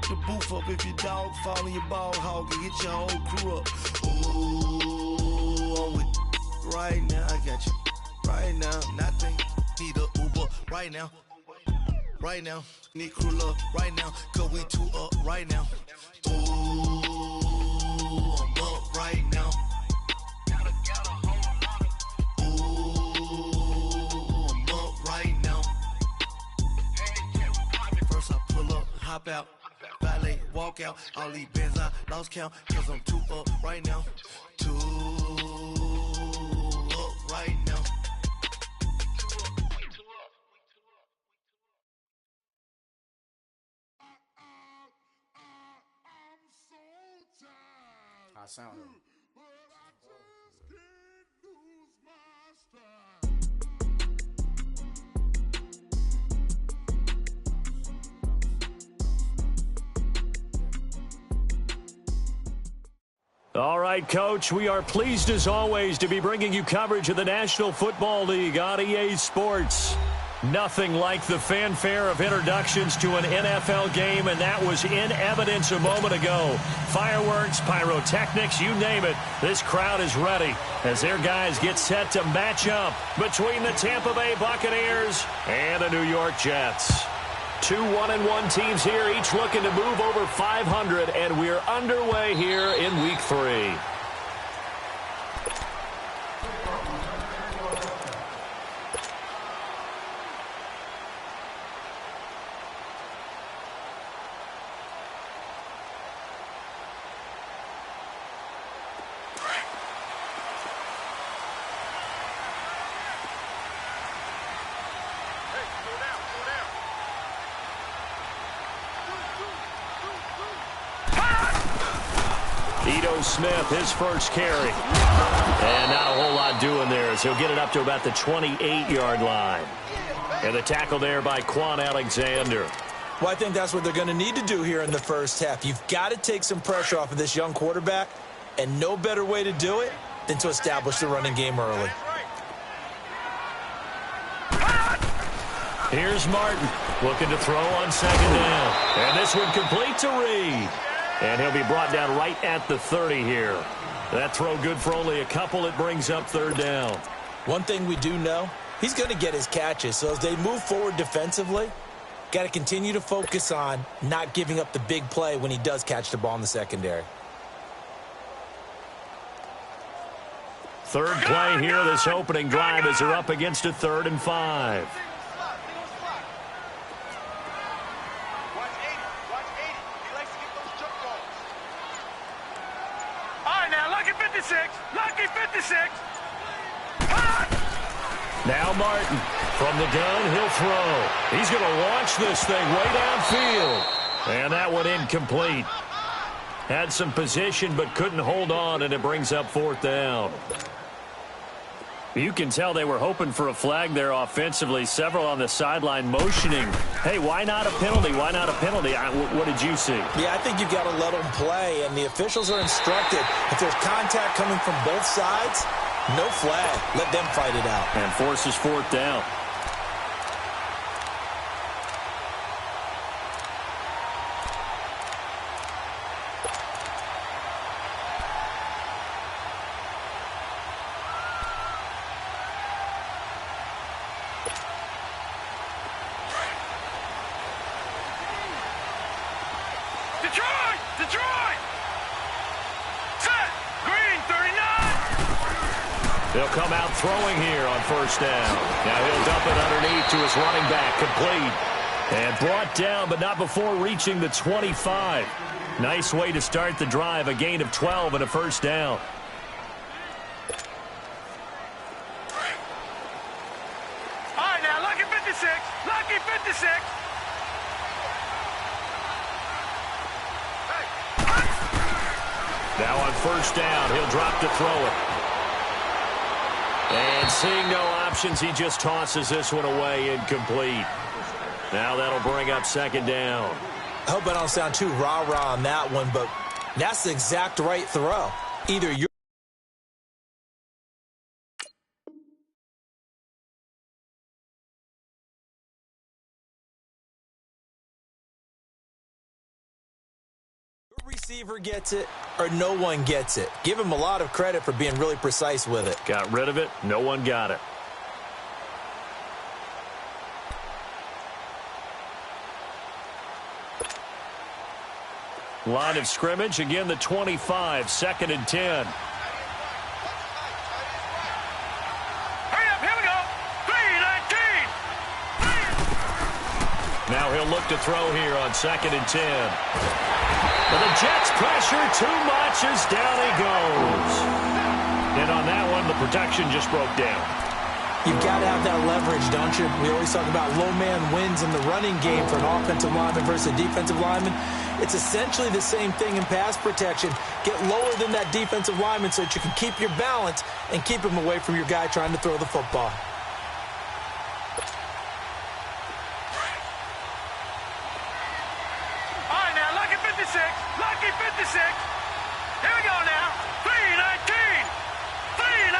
the booth up if your dog fall in your ball hog and hit your whole crew up. Ooh, I'm with right now, I got you. Right now, nothing. Need a Uber right now. Right now, need crew love right now. Cause we two up right now. Ooh, I'm up right now. Ooh, I'm up right now. First I pull up, hop out, valet, walk out. All these bands I lost count. Cause I'm two up right now. Two up right now. How I sound? All right, Coach, we are pleased as always to be bringing you coverage of the National Football League on EA Sports. Nothing like the fanfare of introductions to an NFL game, and that was in evidence a moment ago. Fireworks, pyrotechnics, you name it, this crowd is ready as their guys get set to match up between the Tampa Bay Buccaneers and the New York Jets. Two 1-1 teams here, each looking to move over 500, and we're underway here in Week 3. Ito Smith, his first carry. And not a whole lot doing there as he'll get it up to about the 28-yard line. And the tackle there by Quan Alexander. Well, I think that's what they're going to need to do here in the first half. You've got to take some pressure off of this young quarterback, and no better way to do it than to establish the running game early. Here's Martin looking to throw on second down. And this one complete to Reed. And he'll be brought down right at the 30 here. That throw good for only a couple. It brings up third down. One thing we do know, he's going to get his catches. So as they move forward defensively, got to continue to focus on not giving up the big play when he does catch the ball in the secondary. Third play here, this opening drive as they're up against a 3rd and 5. Lucky 56. Now Martin from the gun, he'll throw. He's going to launch this thing way downfield. And that one incomplete. Had some position but couldn't hold on, and it brings up 4th down. You can tell they were hoping for a flag there offensively. Several on the sideline motioning. Hey, why not a penalty? Why not a penalty? What did you see? Yeah, I think you've got to let them play, and the officials are instructed. If there's contact coming from both sides, no flag. Let them fight it out. And forces 4th down. Detroit! Set! Green, 39! They'll come out throwing here on 1st down. Now he'll dump it underneath to his running back, complete. And brought down, but not before reaching the 25. Nice way to start the drive, a gain of 12 and a 1st down. All right, now, lucky 56. Lucky 56. Now on 1st down, he'll drop to throw it. And seeing no options, he just tosses this one away, incomplete. Now that'll bring up 2nd down. I hope I don't sound too rah-rah on that one, but that's the exact right throw. Either you're receiver gets it or no one gets it. Give him a lot of credit for being really precise with it. Got rid of it. No one got it. Line of scrimmage, again the 25, 2nd and 10. Hurry up, here we go. 3-19. Now he'll look to throw here on 2nd and 10. But the Jets pressure too much as down he goes. And on that one, the protection just broke down. You've got to have that leverage, don't you? We always talk about low man wins in the running game for an offensive lineman versus a defensive lineman. It's essentially the same thing in pass protection. Get lower than that defensive lineman so that you can keep your balance and keep him away from your guy trying to throw the football. All right, now, lucky 56. Lucky 56. Here we go now. 3-19. 3-19.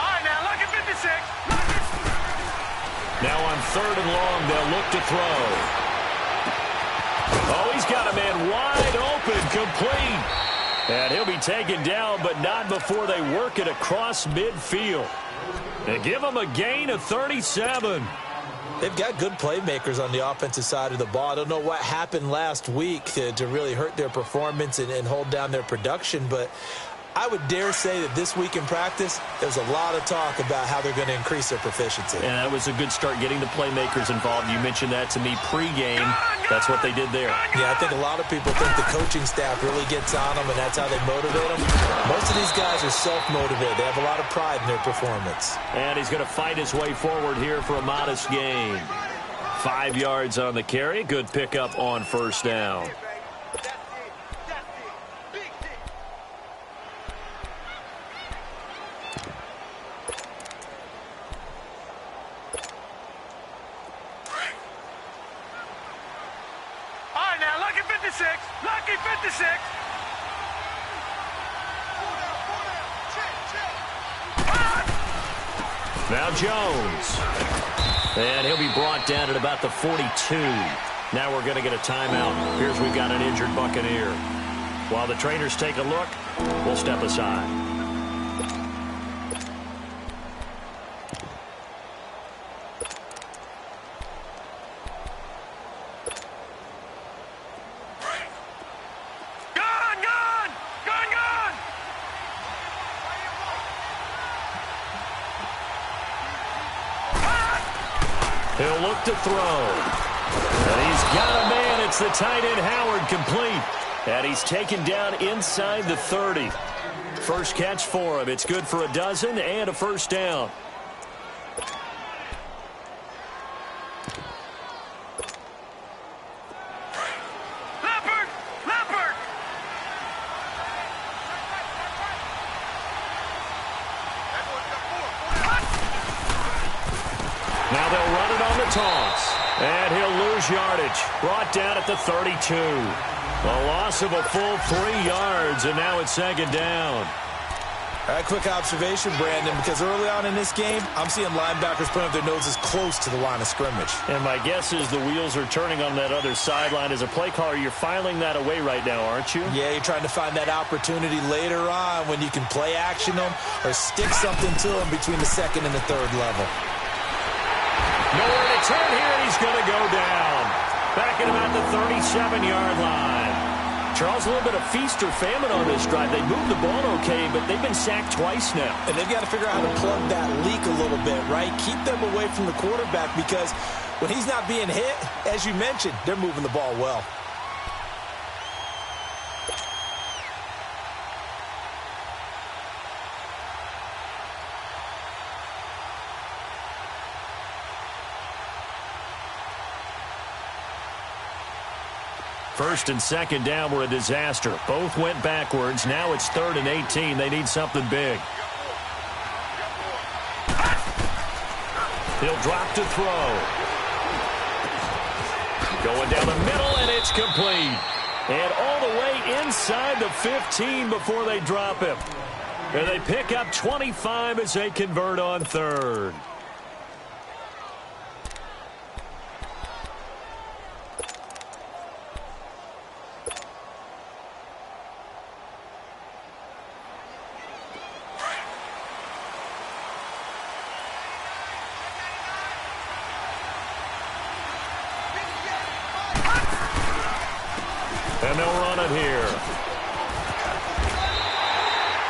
All right, now, lucky 56. Now on 3rd and long, they'll look to throw. Oh, he's got a man wide open, complete. And he'll be taken down, but not before they work it across midfield. They give him a gain of 37. They've got good playmakers on the offensive side of the ball. I don't know what happened last week to really hurt their performance and hold down their production, but I would dare say that this week in practice, there's a lot of talk about how they're going to increase their proficiency. And that was a good start getting the playmakers involved. You mentioned that to me pregame. That's what they did there. Yeah, I think a lot of people think the coaching staff really gets on them, and that's how they motivate them. Most of these guys are self-motivated. They have a lot of pride in their performance. And he's going to fight his way forward here for a modest gain. 5 yards on the carry. Good pickup on 1st down. Lucky 56. Now Jones. And he'll be brought down at about the 42. Now we're going to get a timeout. Here's we've got an injured Buccaneer. While the trainers take a look, we'll step aside. He'll look to throw. And he's got a man. It's the tight end, Howard, complete. And he's taken down inside the 30. First catch for him. It's good for a dozen and a 1st down. Now they'll run it on the toss. And he'll lose yardage. Brought down at the 32. A loss of a full 3 yards, and now it's 2nd down. All right, quick observation, Brandon, because early on in this game, I'm seeing linebackers putting up their noses close to the line of scrimmage. And my guess is the wheels are turning on that other sideline. As a play caller, you're filing that away right now, aren't you? Yeah, you're trying to find that opportunity later on when you can play action them or stick something to them between the 2nd and the 3rd level. Nowhere to turn here, and he's going to go down. Back at about the 37-yard line. Charles, a little bit of feast or famine on this drive. They moved the ball okay, but they've been sacked twice now. And they've got to figure out how to plug that leak a little bit, right? Keep them away from the quarterback because when he's not being hit, as you mentioned, they're moving the ball well. First and 2nd down were a disaster. Both went backwards. Now it's 3rd and 18. They need something big. He'll drop to throw. Going down the middle, and it's complete. And all the way inside the 15 before they drop him. And they pick up 25 as they convert on 3rd. And they'll run it here.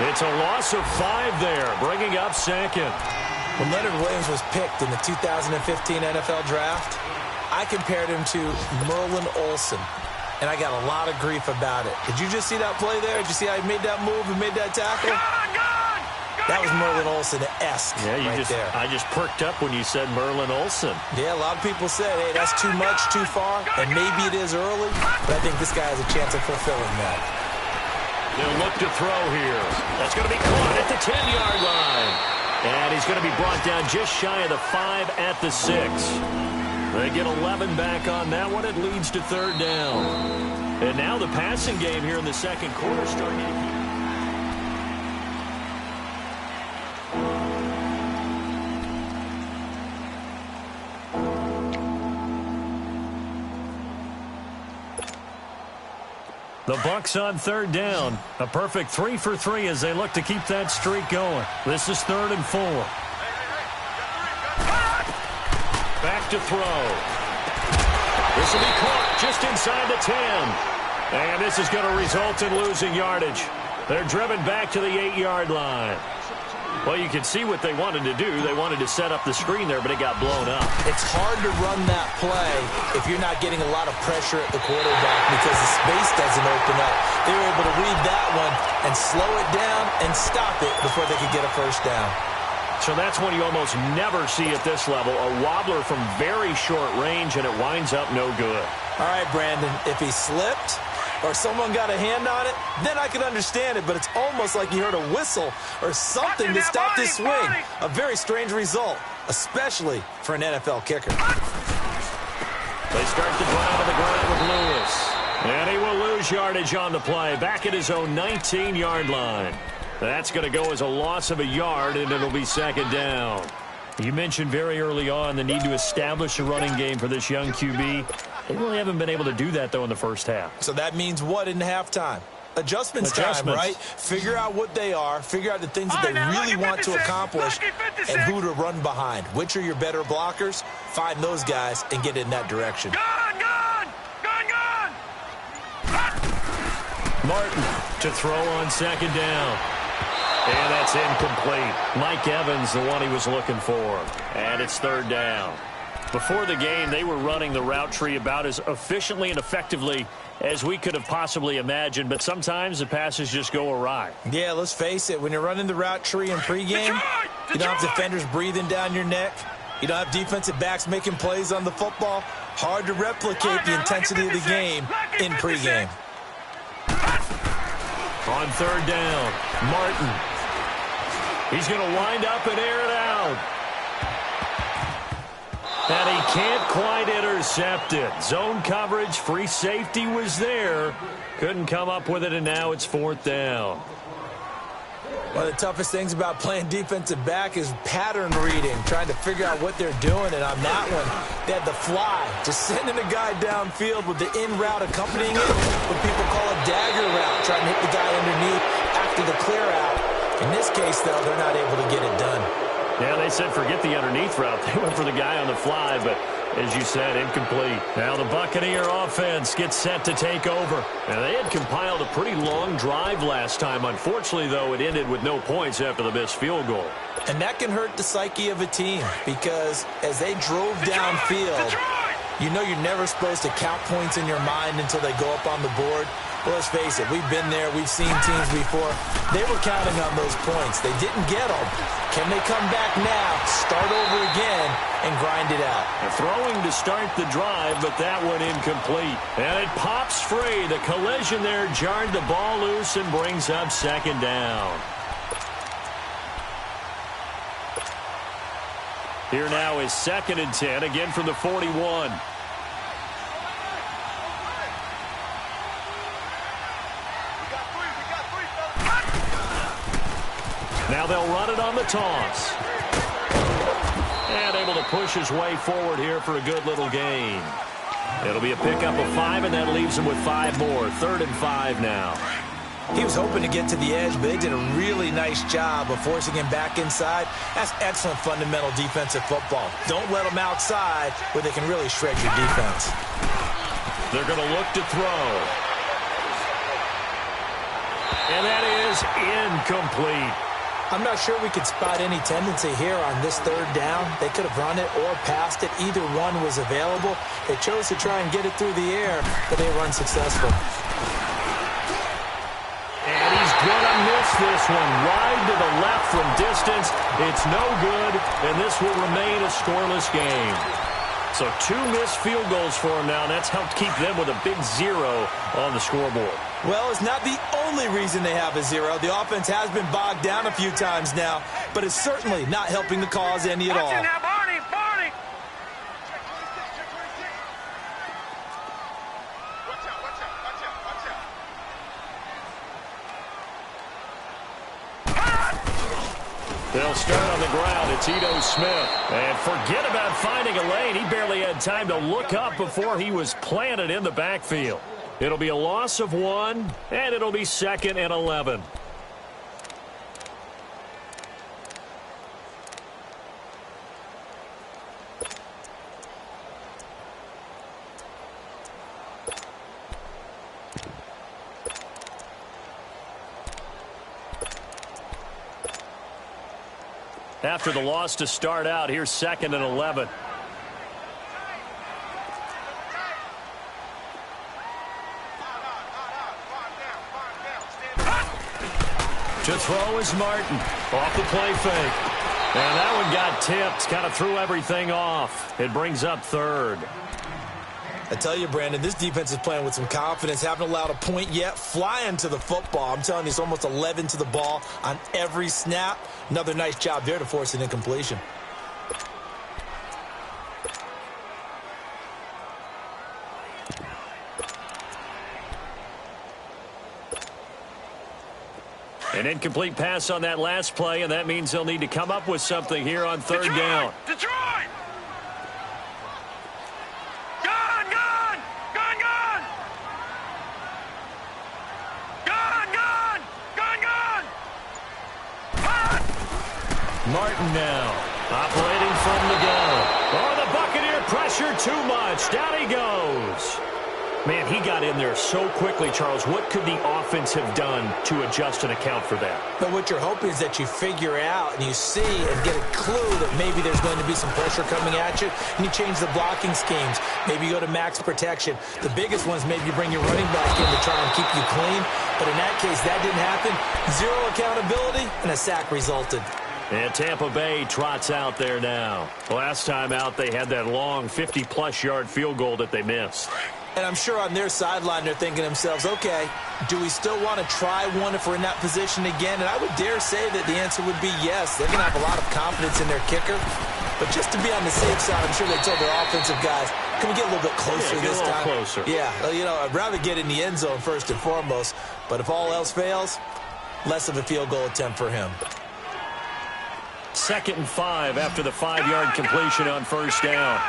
It's a loss of 5 there, bringing up second. When Leonard Williams was picked in the 2015 NFL Draft, I compared him to Merlin Olsen, and I got a lot of grief about it. Did you just see that play there? Did you see how he made that move and made that tackle? That was Merlin Olsen-esque there. I just perked up when you said Merlin Olsen. Yeah, a lot of people said, hey, that's too much, too far, and maybe it is early, but I think this guy has a chance of fulfilling that. They'll look to throw here. That's going to be caught at the 10-yard line. And he's going to be brought down just shy of the 5 at the 6. They get 11 back on that one. It leads to 3rd down. And now the passing game here in the second quarter starting to... The Bucs on 3rd down. A perfect 3 for 3 as they look to keep that streak going. This is 3rd and 4. Back to throw. This will be caught just inside the 10. And this is going to result in losing yardage. They're driven back to the 8-yard line. Well, you can see what they wanted to do. They wanted to set up the screen there, but it got blown up. It's hard to run that play if you're not getting a lot of pressure at the quarterback because the space doesn't open up. They were able to read that one and slow it down and stop it before they could get a first down. So that's one you almost never see at this level. A wobbler from very short range, and it winds up no good. All right, Brandon, if he slipped or someone got a hand on it, then I could understand it, but it's almost like you heard a whistle or something to stop this swing. A very strange result, especially for an NFL kicker. They start the drive on the ground with Lewis. And he will lose yardage on the play, back at his own 19-yard line. That's going to go as a loss of a yard, and it'll be 2nd down. You mentioned very early on the need to establish a running game for this young QB. They really haven't been able to do that, though, in the first half. So that means what in halftime? Adjustments time, right? Figure out what they are, figure out the things that they really want to accomplish, and who to run behind. Which are your better blockers? Find those guys and get in that direction. Martin to throw on 2nd down. And that's incomplete. Mike Evans, the one he was looking for. And it's 3rd down. Before the game, they were running the route tree about as efficiently and effectively as we could have possibly imagined, but sometimes the passes just go awry. Yeah, let's face it. When you're running the route tree in pregame, you don't have defenders breathing down your neck. You don't have defensive backs making plays on the football. Hard to replicate the intensity of the game in pregame. On 3rd down, Martin. He's going to wind up and air it out. And he can't quite intercept it. Zone coverage, free safety was there. Couldn't come up with it, and now it's 4th down. One of the toughest things about playing defensive back is pattern reading, trying to figure out what they're doing. And on that one, they had the fly, just sending a guy downfield with the in route accompanying it, what people call a dagger route, trying to hit the guy underneath after the clear out. In this case, though, they're not able to get it done. Yeah, they said forget the underneath route. They went for the guy on the fly, but as you said, incomplete. Now the Buccaneer offense gets set to take over. And they had compiled a pretty long drive last time. Unfortunately, though, it ended with no points after the missed field goal. And that can hurt the psyche of a team because as they drove downfield, you know you're never supposed to count points in your mind until they go up on the board. Well, let's face it, we've been there. We've seen teams before. They were counting on those points. They didn't get them. Can they come back now, start over again, and grind it out? Throwing to start the drive, but that one incomplete. And it pops free. The collision there jarred the ball loose and brings up 2nd down. Here now is 2nd and 10, again from the 41. Now they'll run it on the toss. And able to push his way forward here for a good little gain. It'll be a pickup of 5, and that leaves him with 5 more. 3rd and 5 now. He was hoping to get to the edge, but they did a really nice job of forcing him back inside. That's excellent fundamental defensive football. Don't let them outside where they can really shred your defense. They're going to look to throw. And that is incomplete. I'm not sure we could spot any tendency here on this third down. They could have run it or passed it. Either one was available. They chose to try and get it through the air, but they were unsuccessful. And he's going to miss this one. Wide to the left from distance. It's no good, and this will remain a scoreless game. So 2 missed field goals for him now. That's helped keep them with a big 0 on the scoreboard. Well, it's not the only reason they have a 0. The offense has been bogged down a few times now, but it's certainly not helping the cause any at all. Watch it now, Barney, Barney. Watch out, watch out, watch out, watch out. They'll start on the ground. It's Ito Smith. And forget about finding a lane. He barely had time to look up before he was planted in the backfield. It'll be a loss of 1, and it'll be 2nd and 11. After the loss to start out, here's 2nd and 11. To throw is Martin. Off the play fake. And that one got tipped. Kind of threw everything off. It brings up 3rd. I tell you, Brandon, this defense is playing with some confidence. Haven't allowed a point yet. Flying to the football. I'm telling you, it's almost 11 to the ball on every snap. Another nice job there to force an incompletion. An incomplete pass on that last play, and that means they'll need to come up with something here on 3rd down. Detroit! Gone, gone! Gone, gone! Gone, gone! Gone, gone! Martin now, operating from the gun. Oh, the Buccaneer pressure too much. Down he goes. Man, he got in there so quickly, Charles. What could the offense have done to adjust and account for that? But what you're hoping is that you figure out and you see and get a clue that maybe there's going to be some pressure coming at you, and you change the blocking schemes. Maybe you go to max protection. The biggest one is maybe you bring your running back in to try and keep you clean. But in that case, that didn't happen. 0 accountability, and a sack resulted. And Tampa Bay trots out there now. Last time out, they had that long 50-plus yard field goal that they missed. And I'm sure on their sideline they're thinking to themselves, okay, do we still want to try one if we're in that position again? And I would dare say that the answer would be yes. They're going to have a lot of confidence in their kicker. But just to be on the safe side, I'm sure they told their offensive guys, can we get a little bit closer this time? Closer. Yeah, you know, I'd rather get in the end zone first and foremost. But if all else fails, less of a field goal attempt for him. 2nd and 5 after the 5-yard completion on 1st down.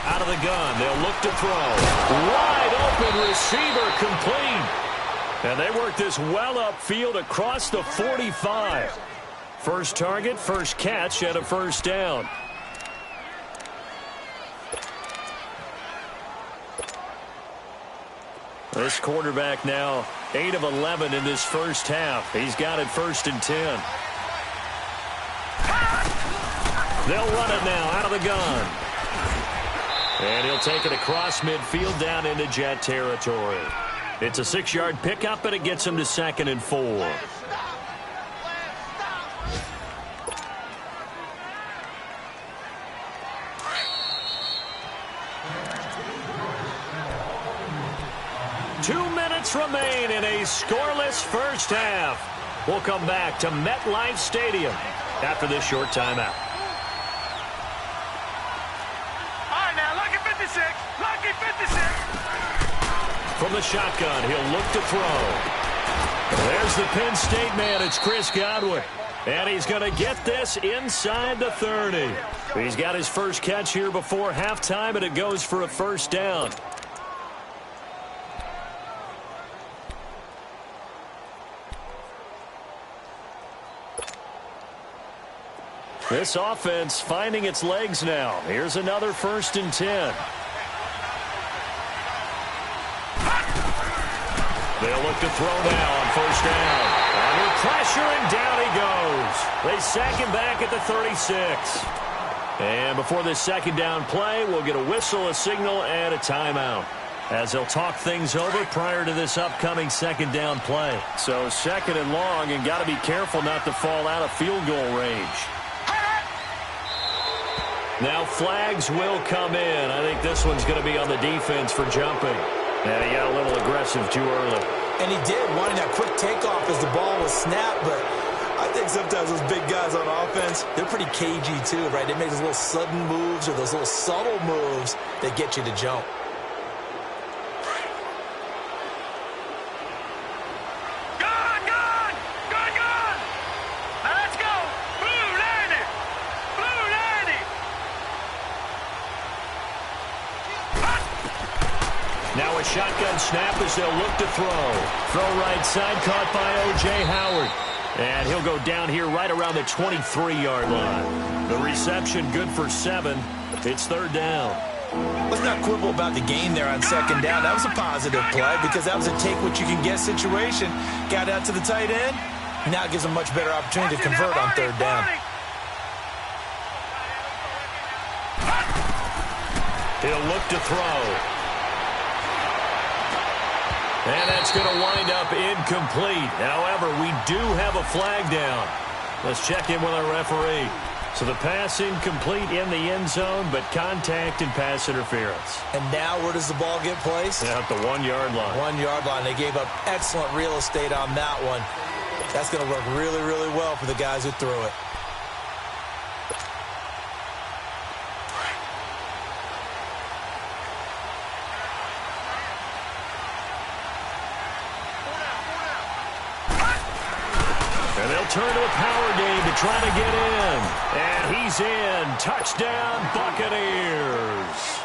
Out of the gun, they'll look to throw. Wide open receiver complete. And they work this well upfield across the 45. First target, first catch, and a 1st down. This quarterback now 8 of 11 in this first half. He's got it 1st and 10. They'll run it now out of the gun. And he'll take it across midfield down into Jet territory. It's a 6-yard pickup, and it gets him to 2nd and 4. Remain in a scoreless first half. We'll come back to MetLife Stadium after this short timeout. All right, now, lucky 56. Lucky 56. From the shotgun, he'll look to throw. There's the Penn State man. It's Chris Godwin. And he's going to get this inside the 30. He's got his first catch here before halftime, and it goes for a 1st down. This offense finding its legs now. Here's another 1st and 10. They'll look to throw now on first down. Under pressure, and down he goes. They sack him back at the 36. And before this second down play, we'll get a whistle, a signal, and a timeout, as they'll talk things over prior to this upcoming second down play. So second and long, and got to be careful not to fall out of field goal range. Now flags will come in. I think this one's going to be on the defense for jumping. And he got a little aggressive too early. And he did, wanting that quick takeoff as the ball was snapped, but I think sometimes those big guys on offense, they're pretty cagey too, right? They make those little sudden moves or those little subtle moves that get you to jump. Now a shotgun snap as they'll look to throw. Throw right side, caught by O.J. Howard. And he'll go down here right around the 23-yard line. The reception good for 7. It's third down. Let's not quibble about the gain there on second down. That was a positive play because that was a take-what-you-can-get situation. Got out to the tight end. Now it gives a much better opportunity to convert on third down. He'll look to throw. And that's going to wind up incomplete. However, we do have a flag down. Let's check in with our referee. So the pass incomplete in the end zone, but contact and pass interference. And now where does the ball get placed? At the 1-yard line. 1-yard line. They gave up excellent real estate on that one. That's going to work really, really well for the guys who threw it. Turn to a power game to try to get in. And he's in. Touchdown, Buccaneers.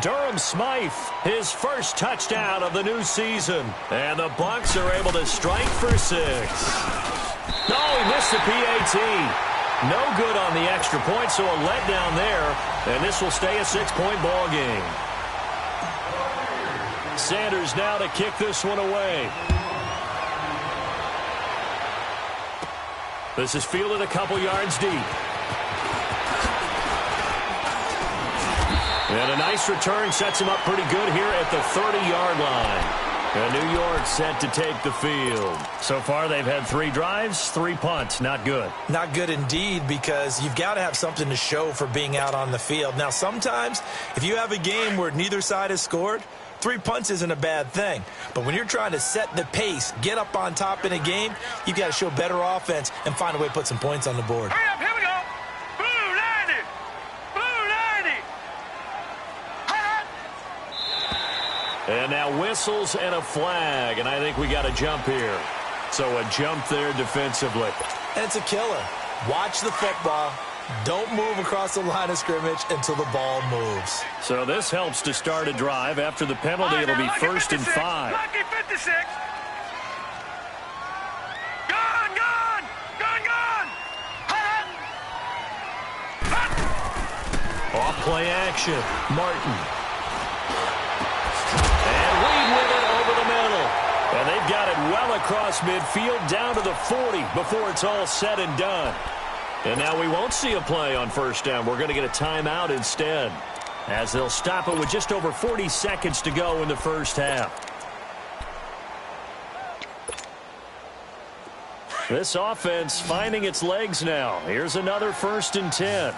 Durham Smythe, his first touchdown of the new season. And the Bucs are able to strike for 6. No, he missed the PAT. No good on the extra point, so a letdown there. And this will stay a 6-point ball game. Sanders now to kick this one away. This is fielded a couple yards deep. And a nice return sets him up pretty good here at the 30-yard line. And New York set to take the field. So far, they've had 3 drives, 3 punts. Not good. Not good indeed, because you've got to have something to show for being out on the field. Now, sometimes, if you have a game where neither side has scored, 3 punts isn't a bad thing. But when you're trying to set the pace, get up on top in a game, you've got to show better offense and find a way to put some points on the board. Hurry up, here we go. Blue 90. Blue 90. And now whistles and a flag, and I think we got a jump here. So a jump there defensively. And it's a killer. Watch the football. Don't move across the line of scrimmage until the ball moves. So this helps to start a drive. After the penalty, it'll be first and 5. Lucky 56. Gone, gone, gone, gone. Off play action. Martin. And Reed with it over the middle. And they've got it well across midfield down to the 40 before it's all said and done. And now we won't see a play on first down. We're going to get a timeout instead, as they'll stop it with just over 40 seconds to go in the first half. This offense finding its legs now. Here's another 1st and 10.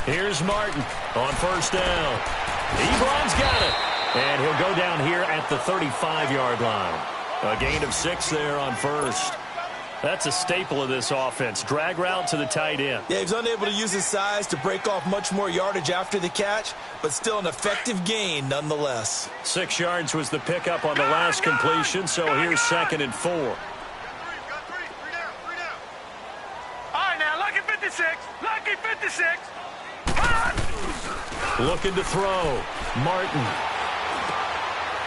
Here's Martin on first down. Ebron's got it. And he'll go down here at the 35-yard line. A gain of 6 there on first. That's a staple of this offense. Drag route to the tight end. Yeah, he's unable to use his size to break off much more yardage after the catch, but still an effective gain nonetheless. 6 yards was the pickup on the last completion, so here's 2nd and 4. All right, now, lucky 56. Lucky 56. Looking to throw. Martin.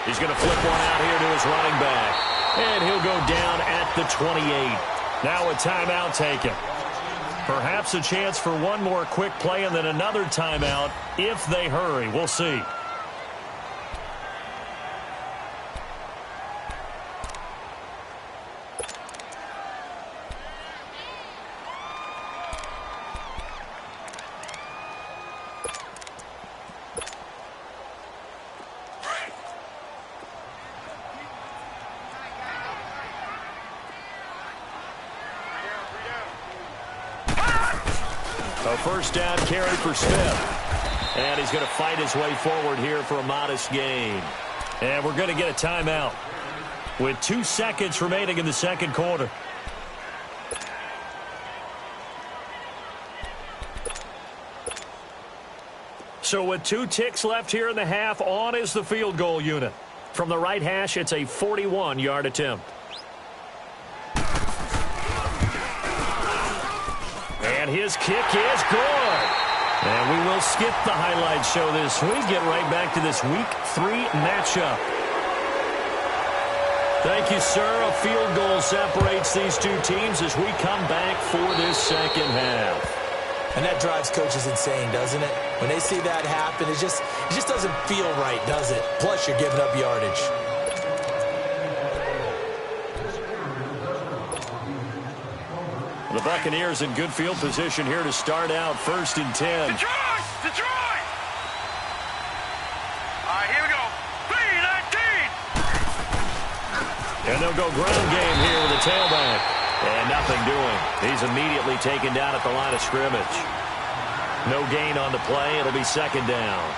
He's going to flip one out here to his running back. And he'll go down at the 28. Now a timeout taken. Perhaps a chance for one more quick play and then another timeout if they hurry. We'll see. A first down carry for Smith. And he's going to fight his way forward here for a modest gain. And we're going to get a timeout with 2 seconds remaining in the second quarter. So with 2 ticks left here in the half, on is the field goal unit. From the right hash, it's a 41-yard attempt. And his kick is good. And we will skip the highlight show this week. Get right back to this Week 3 matchup. Thank you, sir. A field goal separates these two teams as we come back for this second half. And that drives coaches insane, doesn't it? When they see that happen, it just doesn't feel right, does it? Plus, you're giving up yardage. The Buccaneers in good field position here to start out 1st and 10. Detroit! Detroit! All right, here we go. 3-19. And they'll go ground game here with the tailback. And nothing doing. He's immediately taken down at the line of scrimmage. No gain on the play. It'll be second down.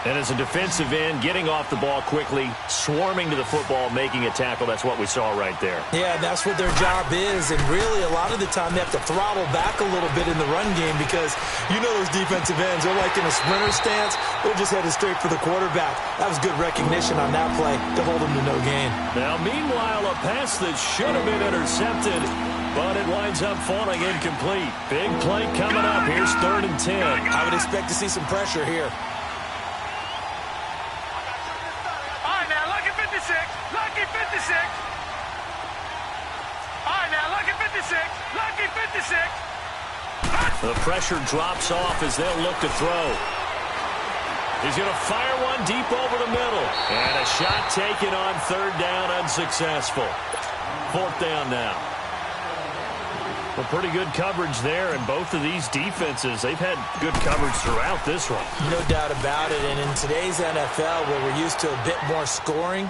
And as a defensive end, getting off the ball quickly, swarming to the football, making a tackle, that's what we saw right there. Yeah, that's what their job is. And really, a lot of the time, they have to throttle back a little bit in the run game because you know those defensive ends, they're like in a sprinter stance. They're just headed straight for the quarterback. That was good recognition on that play to hold them to no gain. Now, meanwhile, a pass that should have been intercepted, but it winds up falling incomplete. Big play coming up. Here's 3rd and 10. I would expect to see some pressure here. Lucky 56. All right, now, lucky 56. Lucky 56. The pressure drops off as they'll look to throw. He's going to fire one deep over the middle. And a shot taken on 3rd down, unsuccessful. 4th down now. Well, pretty good coverage there, and both of these defenses, they've had good coverage throughout this one. No doubt about it, and in today's NFL, where we're used to a bit more scoring,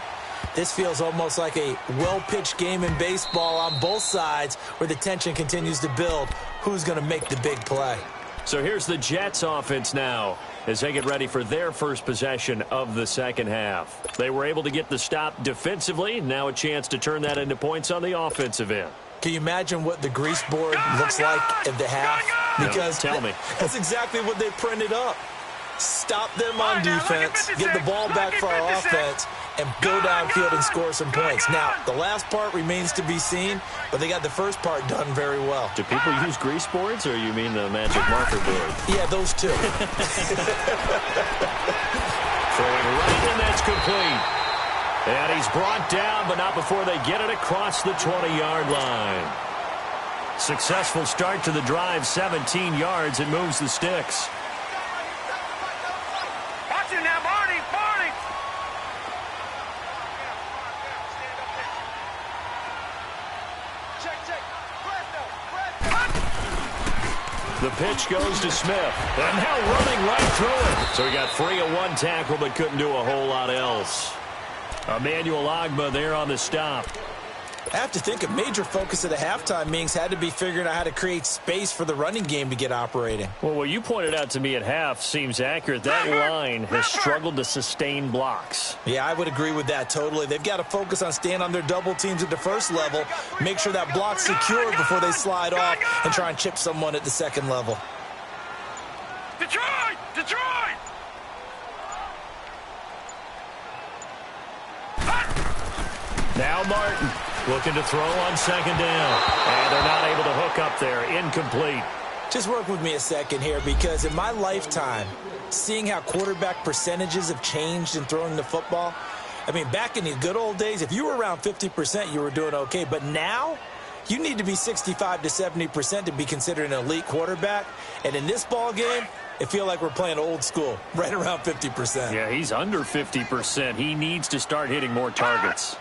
this feels almost like a well-pitched game in baseball on both sides where the tension continues to build. Who's going to make the big play? So here's the Jets offense now as they get ready for their first possession of the second half. They were able to get the stop defensively. Now a chance to turn that into points on the offensive end. Can you imagine what the grease board looks like at the half? Because tell me. That's exactly what they printed up. Stop them on defense, get the ball back for our offense, and go downfield and score some points. Now, the last part remains to be seen, but they got the first part done very well. Do people use grease boards, or you mean the magic marker board? Yeah, those two. Throwing right, and that's complete. And he's brought down, but not before they get it across the 20-yard line. Successful start to the drive, 17 yards, and moves the sticks. Watch it now, Barney, Barney. Check. The pitch goes to Smith. And now running right through it. So he got free of one tackle, but couldn't do a whole lot else. Emmanuel Ogbah there on the stop. I have to think a major focus of the halftime meetings had to be figuring out how to create space for the running game to get operating. Well, what you pointed out to me at half seems accurate. That line has struggled to sustain blocks. Yeah, I would agree with that totally. They've got to focus on staying on their double teams at the first level, make sure that block's secured before they slide off and try and chip someone at the second level. Detroit! Now Martin looking to throw on second down. And they're not able to hook up there. Incomplete. Just work with me a second here, because in my lifetime, seeing how quarterback percentages have changed in throwing the football, I mean, back in the good old days, if you were around 50%, you were doing okay. But now, you need to be 65 to 70% to be considered an elite quarterback. And in this ball game, it feels like we're playing old school, right around 50%. Yeah, he's under 50%. He needs to start hitting more targets.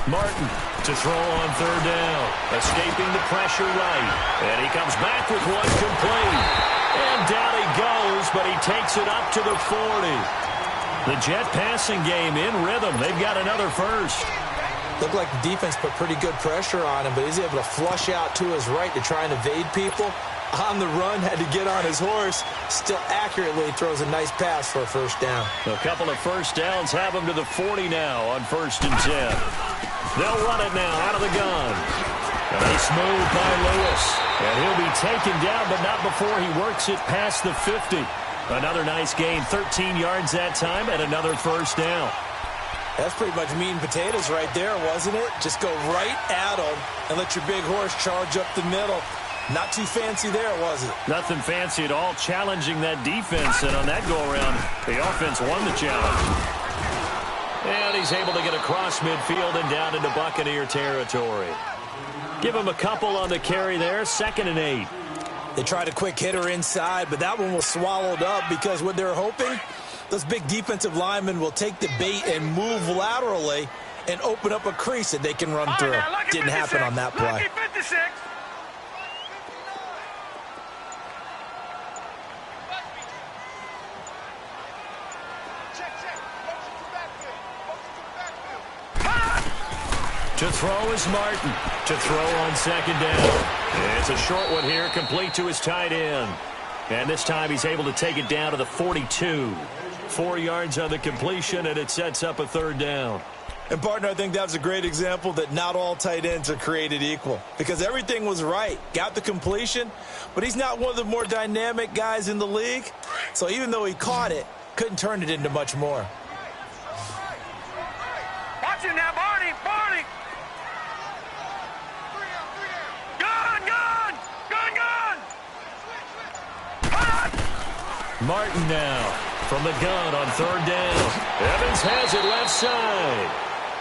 Martin to throw on third down. Escaping the pressure right. And he comes back with one complete. And down he goes, but he takes it up to the 40. The Jet passing game in rhythm. They've got another first. Looked like the defense put pretty good pressure on him, but he's able to flush out to his right to try and evade people. On the run, had to get on his horse. Still accurately throws a nice pass for a first down. A couple of first downs have him to the 40 now on 1st and 10. They'll run it now out of the gun. Nice move by Lewis. And he'll be taken down, but not before he works it past the 50. Another nice gain, 13 yards that time, and another first down. That's pretty much meat and potatoes right there, wasn't it? Just go right at him and let your big horse charge up the middle. Not too fancy there, was it? Nothing fancy at all, challenging that defense. And on that go-around, the offense won the challenge. And he's able to get across midfield and down into Buccaneer territory. Give him a couple on the carry there, 2nd and 8. They tried a quick hitter inside, but that one was swallowed up because what they're hoping, those big defensive linemen will take the bait and move laterally and open up a crease that they can run through. Didn't happen on that play. Lucky 56. To throw is Martin. To throw on 2nd down. It's a short one here, complete to his tight end. And this time he's able to take it down to the 42. 4 yards on the completion, and it sets up a 3rd down. And, partner, I think that was a great example that not all tight ends are created equal. Because everything was right. Got the completion, but he's not one of the more dynamic guys in the league. So even though he caught it, couldn't turn it into much more. Watch it now, Barney. Barney. Gun, gun. Gun, gun. Martin now from the gun on 3rd down. Evans has it left side.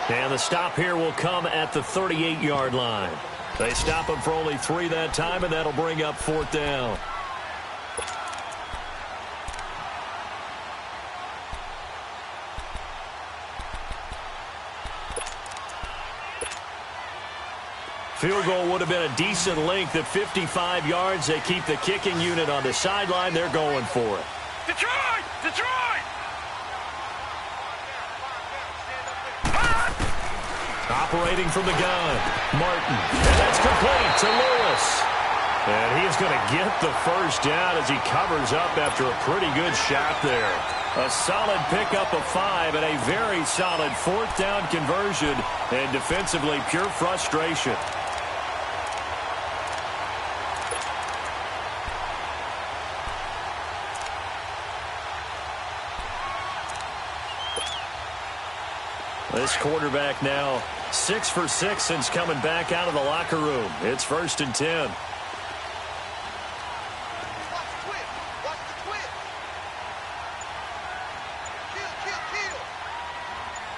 And the stop here will come at the 38-yard line. They stop him for only 3 that time, and that'll bring up 4th down. Field goal would have been a decent length at 55 yards. They keep the kicking unit on the sideline. They're going for it. Detroit! Detroit! Operating from the gun, Martin. And that's complete to Lewis. And he is going to get the first down as he covers up after a pretty good shot there. A solid pickup of 5 and a very solid 4th down conversion. And defensively, pure frustration. This quarterback now 6 for 6 since coming back out of the locker room. It's 1st and 10.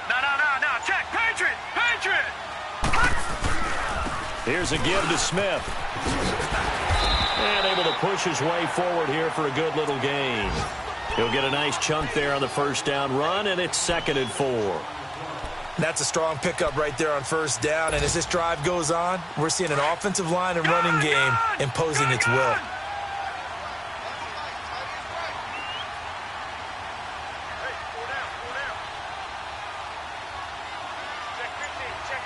No. Check. Patriot. Patriot. Here's a give to Smith. And able to push his way forward here for a good little gain. He'll get a nice chunk there on the first down run, and it's 2nd and 4. That's a strong pickup right there on 1st down. And as this drive goes on, we're seeing an offensive line and running game imposing its will.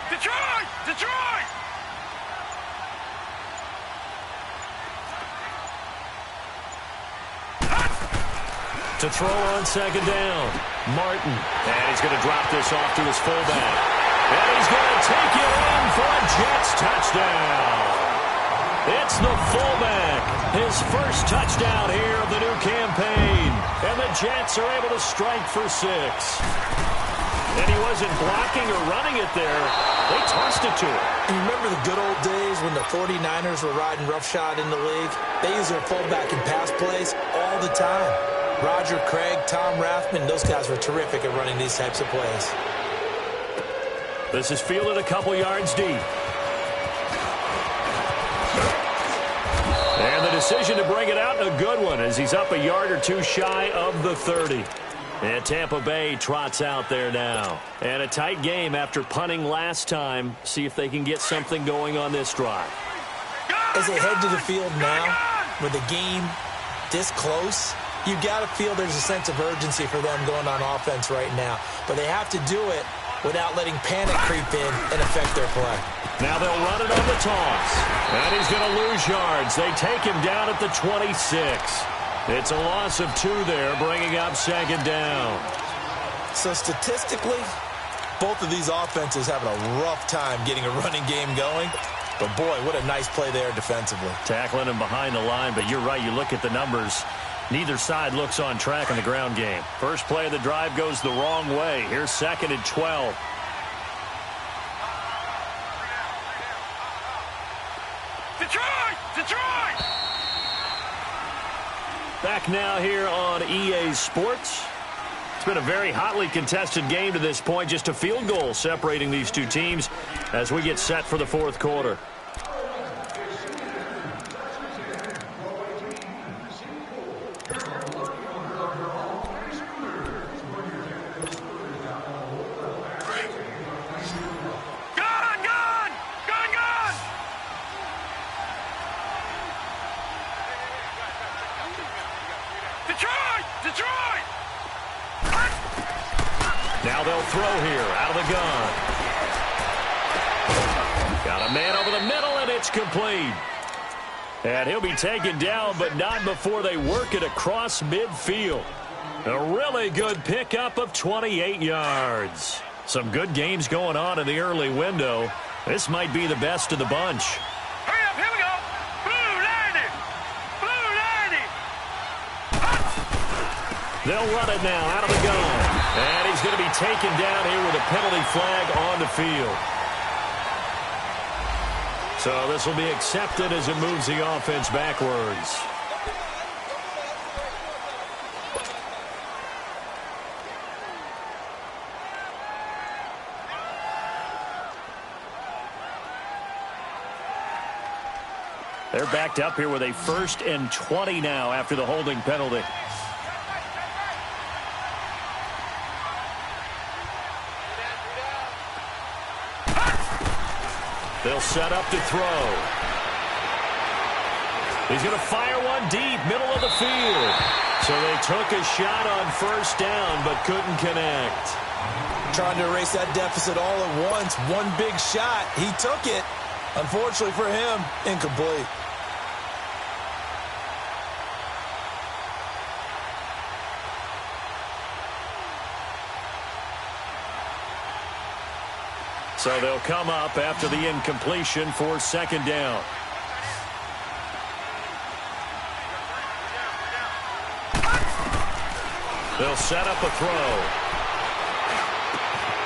Detroit! Detroit! To throw on 2nd down, Martin. And he's going to drop this off to his fullback. And he's going to take it in for a Jets touchdown. It's the fullback. His first touchdown here of the new campaign. And the Jets are able to strike for 6. And he wasn't blocking or running it there. They tossed it to him. You remember the good old days when the 49ers were riding roughshod in the league? They used their fullback in pass plays all the time. Roger Craig, Tom Rathman, those guys were terrific at running these types of plays. This is fielded a couple yards deep. And the decision to bring it out, a good one, as he's up a yard or two shy of the 30. And Tampa Bay trots out there now. And a tight game after punting last time. See if they can get something going on this drive. As they head to the field now, with the game this close, you got to feel there's a sense of urgency for them going on offense right now. But they have to do it without letting panic creep in and affect their play. Now they'll run it on the toss. And he's going to lose yards. They take him down at the 26. It's a loss of 2 there, bringing up second down. So statistically, both of these offenses having a rough time getting a running game going. But, boy, what a nice play there defensively. Tackling him behind the line, but you're right. You look at the numbers. Neither side looks on track in the ground game. First play of the drive goes the wrong way. Here's 2nd and 12. Detroit! Back now here on EA Sports. It's been a very hotly contested game to this point. Just a field goal separating these two teams as we get set for the fourth quarter. Detroit! Now they'll throw here out of the gun. Got a man over the middle, and it's complete. And he'll be taken down, but not before they work it across midfield. A really good pickup of 28 yards. Some good games going on in the early window. This might be the best of the bunch. Hurry up, here we go. Blue 90. Blue 90. They'll run it now out of the gun. And he's going to be taken down here with a penalty flag on the field. So this will be accepted as it moves the offense backwards. They're backed up here with a 1st and 20 now after the holding penalty. They'll set up to throw. He's going to fire one deep, middle of the field. So they took a shot on 1st down, but couldn't connect. Trying to erase that deficit all at once. One big shot. He took it. Unfortunately for him, incomplete. So they'll come up after the incompletion for 2nd down. They'll set up a throw.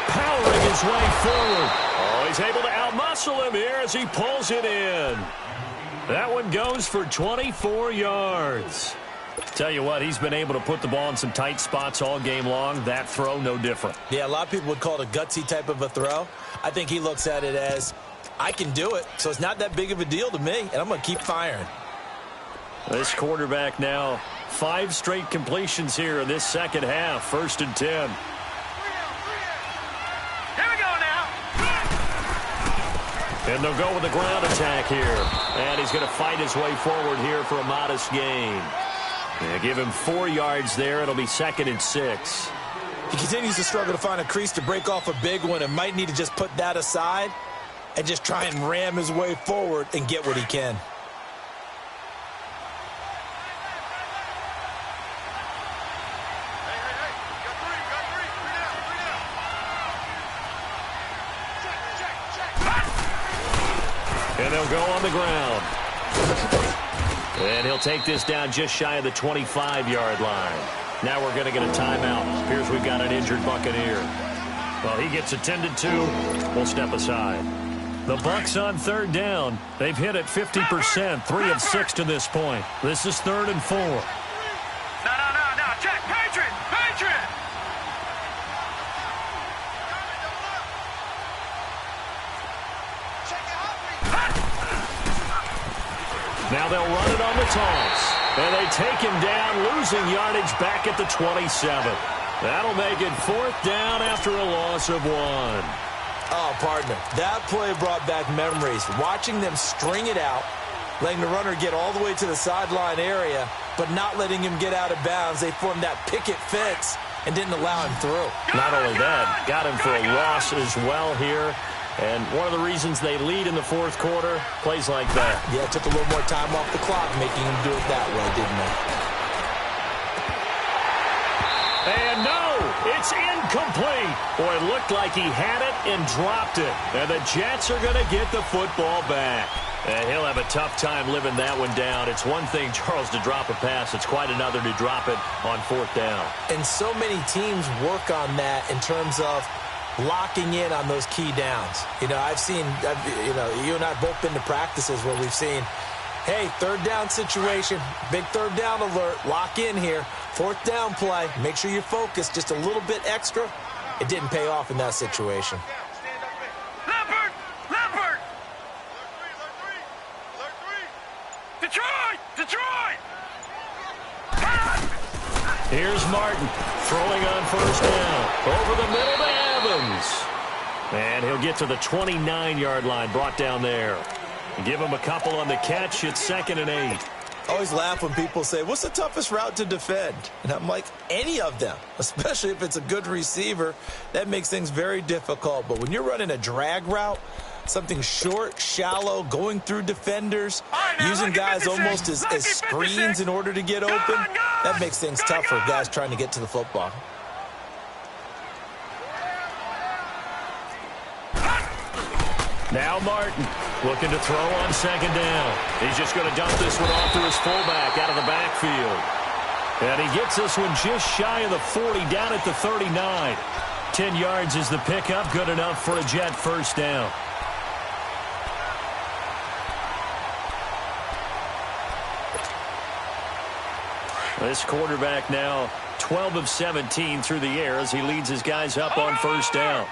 Powering his way forward. Oh, he's able to outmuscle him here as he pulls it in. That one goes for 24 yards. Tell you what, he's been able to put the ball in some tight spots all game long. That throw, no different. Yeah, a lot of people would call it a gutsy type of a throw. I think he looks at it as, I can do it, so it's not that big of a deal to me, and I'm going to keep firing. This quarterback now, 5 straight completions here in this second half. 1st and 10. Here we go now. And they'll go with the ground attack here. And he's going to fight his way forward here for a modest gain. They give him 4 yards there. It'll be 2nd and 6. He continues to struggle to find a crease to break off a big one and might need to just put that aside and just try and ram his way forward and get what he can. And they'll go on the ground. And he'll take this down just shy of the 25-yard line. Now we're going to get a timeout. Appears we've got an injured Buccaneer. Well, he gets attended to. We'll step aside. The Bucs on 3rd down. They've hit it 50%, 3 of 6 to this point. This is 3rd and 4. No, check. Now they'll run it on the toss. And they take him down, losing yardage back at the 27. That'll make it 4th down after a loss of 1. Oh, partner, that play brought back memories. Watching them string it out, letting the runner get all the way to the sideline area, but not letting him get out of bounds. They formed that picket fence and didn't allow him through. Not only that, got him for a loss as well here. And one of the reasons they lead in the 4th quarter, plays like that. Yeah, it took a little more time off the clock, making him do it that way, didn't it? And no, it's incomplete. Boy, it looked like he had it and dropped it. And the Jets are going to get the football back. And he'll have a tough time living that one down. It's one thing, Charles, to drop a pass. It's quite another to drop it on 4th down. And so many teams work on that in terms of locking in on those key downs. You know, you and I have both been to practices where we've seen, hey, 3rd down situation, big 3rd down alert, lock in here, 4th down play, make sure you focus just a little bit extra. It didn't pay off in that situation. Leopard! Leopard! Detroit! Detroit! Here's Martin throwing on 1st down. Over the middle to Evans. And he'll get to the 29-yard line, brought down there. Give him a couple on the catch. It's 2nd and 8. I always laugh when people say, what's the toughest route to defend? And I'm like, any of them, especially if it's a good receiver. That makes things very difficult. But when you're running a drag route, something short, shallow, going through defenders, using guys almost as screens in order to get open, that makes things tough for guys trying to get to the football. Now Martin looking to throw on 2nd down. He's just going to dump this one off to his fullback out of the backfield. And he gets this one just shy of the 40, down at the 39. 10 yards is the pickup, good enough for a Jet 1st down. This quarterback now 12 of 17 through the air as he leads his guys up on 1st down.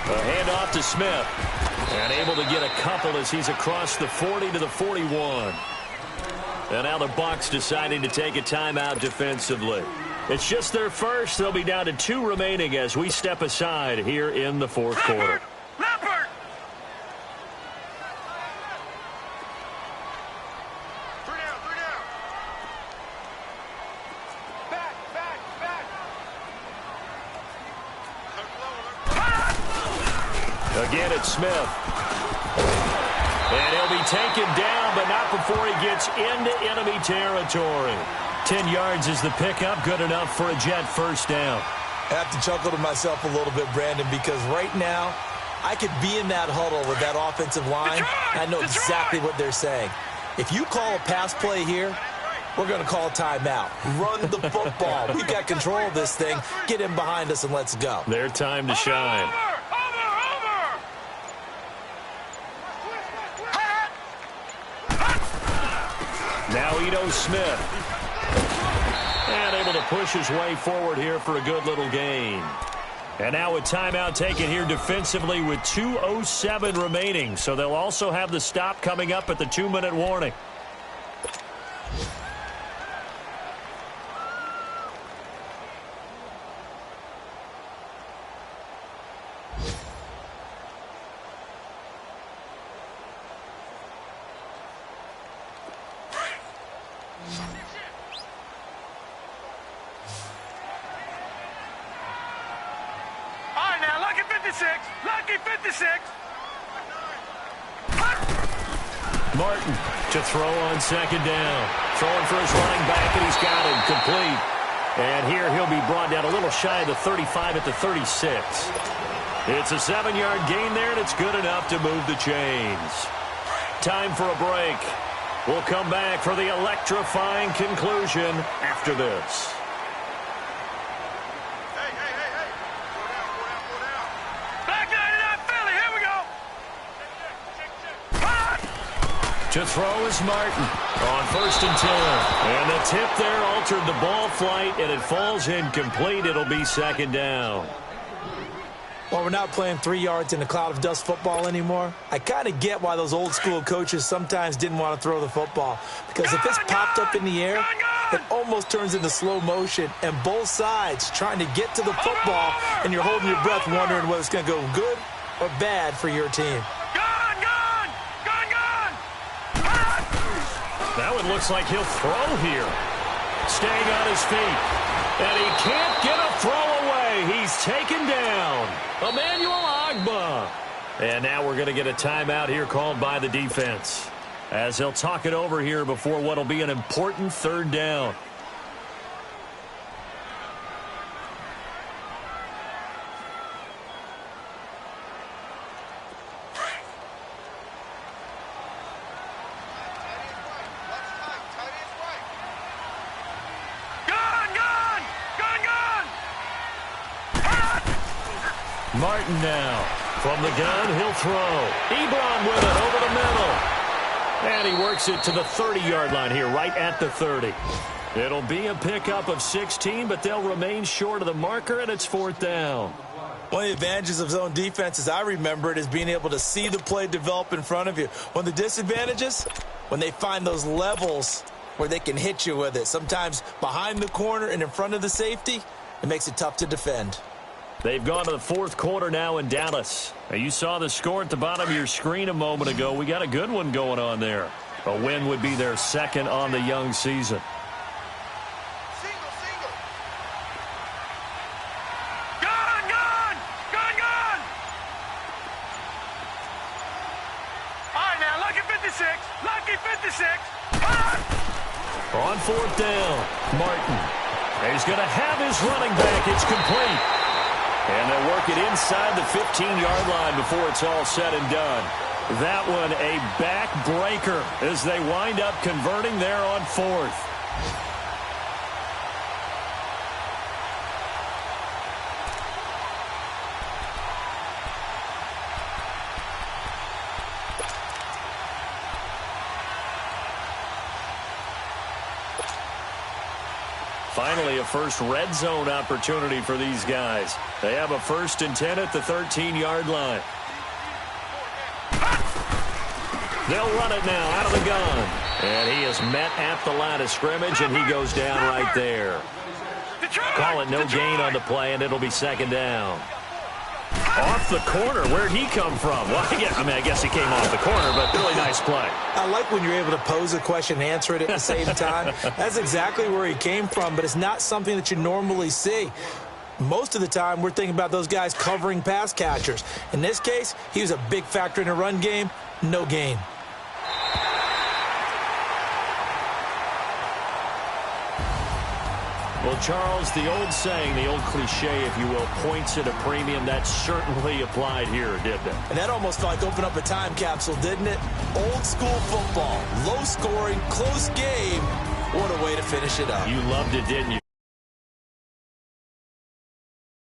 A handoff to Smith. And able to get a couple as he's across the 40 to the 41. And now the Bucs deciding to take a timeout defensively. It's just their first. They'll be down to 2 remaining as we step aside here in the 4th quarter. Leopard! Again, it's Smith. And he'll be taken down, but not before he gets into enemy territory. 10 yards is the pickup, good enough for a Jet 1st down. I have to chuckle to myself a little bit, Brandon, because right now I could be in that huddle with that offensive line. I know exactly what they're saying. If you call a pass play here, we're going to call a timeout. Run the football. We've got control of this thing. Get in behind us and let's go. Their time to shine. Now Ito Smith. And able to push his way forward here for a good little gain. And now a timeout taken here defensively with 2:07 remaining. So they'll also have the stop coming up at the 2-minute warning. Lucky 56. Martin to throw on 2nd down. Throwing for his running back, and he's got him complete. And here he'll be brought down a little shy of the 35 at the 36. It's a 7-yard gain there, and it's good enough to move the chains. Time for a break. We'll come back for the electrifying conclusion after this. To throw is Martin on 1st and 10. And the tip there altered the ball flight, and it falls incomplete. It'll be 2nd down. Well, we're not playing 3 yards in a cloud of dust football anymore. I kind of get why those old school coaches sometimes didn't want to throw the football. Because if it's popped up in the air, it almost turns into slow motion. And both sides trying to get to the football, and you're holding your breath wondering whether it's going to go good or bad for your team. That one looks like he'll throw here. Staying on his feet. And he can't get a throw away. He's taken down. Emmanuel Ogbah. And now we're going to get a timeout here called by the defense, as they'll talk it over here before what will be an important third down. Martin now. From the gun, he'll throw. Ebron with it over the middle. And he works it to the 30-yard line here, right at the 30. It'll be a pickup of 16, but they'll remain short of the marker, and it's 4th down. One of the advantages of zone defense, as I remember it, is being able to see the play develop in front of you. One of the disadvantages, when they find those levels where they can hit you with it, sometimes behind the corner and in front of the safety, it makes it tough to defend. They've gone to the 4th quarter now in Dallas. Now, you saw the score at the bottom of your screen a moment ago. We got a good one going on there. A win would be their 2nd on the young season. Gun! All right, now, lucky 56. Lucky 56. On 4th down, Martin. He's going to have his running back. It's complete. And they'll work it inside the 15-yard line before it's all said and done. That one a backbreaker as they wind up converting there on 4th. Finally, a first red zone opportunity for these guys. They have a 1st and 10 at the 13-yard line. They'll run it now out of the gun. And he is met at the line of scrimmage, and he goes down right there. Call it no gain on the play, and it'll be 2nd down. Off the corner. Where'd he come from? Well, I guess he came off the corner, but really nice play. I like when you're able to pose a question and answer it at the same time. That's exactly where he came from, but it's not something that you normally see. Most of the time, we're thinking about those guys covering pass catchers. In this case, he was a big factor in the run game. No gain. Well, Charles, the old saying, the old cliche, if you will, points at a premium. That certainly applied here, didn't it? And that almost felt like opened up a time capsule, didn't it? Old school football, low scoring, close game. What a way to finish it up. You loved it, didn't you?